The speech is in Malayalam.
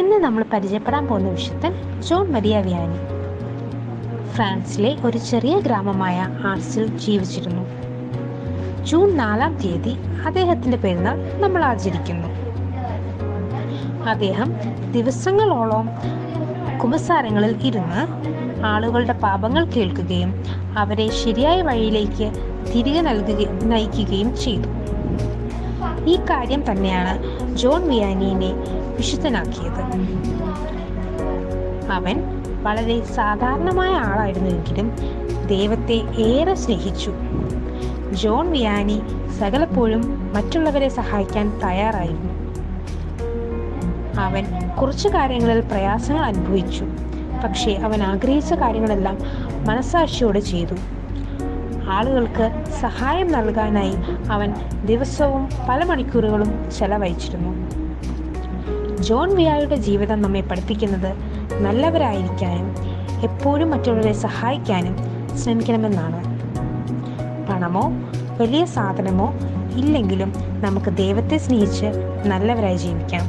ഇന്ന് നമ്മൾ പരിചയപ്പെടാൻ പോകുന്ന വിശുദ്ധൻ ജോൺ മരിയ വിയാനി. ഫ്രാൻസിലെ ഒരു ചെറിയ ഗ്രാമമായ ആർസിൽ ജീവിച്ചിരുന്നു. ജൂൺ 4-ാം തീയതി അദ്ദേഹത്തിന്റെ പെരുന്നാൾ നമ്മൾ ആചരിക്കുന്നു. അദ്ദേഹം ദിവസങ്ങളോളം കുമ്പസാരങ്ങളിൽ ഇരുന്ന് ആളുകളുടെ പാപങ്ങൾ കേൾക്കുകയും അവരെ ശരിയായ വഴിയിലേക്ക് തിരികെ നയിക്കുകയും ചെയ്തു. ഈ കാര്യം തന്നെയാണ് ജോൺ വിയാനിയെ വിശുദ്ധനാക്കിയത്. അവൻ വളരെ സാധാരണമായ ആളായിരുന്നുവെങ്കിലും ദൈവത്തെ ഏറെ സ്നേഹിച്ചു. ജോൺ വിയാനി സകലപ്പോഴും മറ്റുള്ളവരെ സഹായിക്കാൻ തയ്യാറായിരുന്നു. അവൻ കുറച്ചു കാര്യങ്ങളിൽ പ്രയാസങ്ങൾ അനുഭവിച്ചു, പക്ഷേ അവൻ ആഗ്രഹിച്ച കാര്യങ്ങളെല്ലാം മനസ്സാക്ഷിയോടെ ചെയ്തു. ആളുകൾക്ക് സഹായം നൽകാനായി അവൻ ദിവസവും പല മണിക്കൂറുകളും ചെലവഴിച്ചിരുന്നു. ജോൺ വിയാനിയുടെ ജീവിതം നമ്മെ പഠിപ്പിക്കുന്നത് നല്ലവരായിരിക്കാനും എപ്പോഴും മറ്റുള്ളവരെ സഹായിക്കാനും ശ്രമിക്കണമെന്നാണ്. പണമോ വലിയ സാധനമോ ഇല്ലെങ്കിലും നമുക്ക് ദൈവത്തെ സ്നേഹിച്ച് നല്ലവരായി ജീവിക്കാം.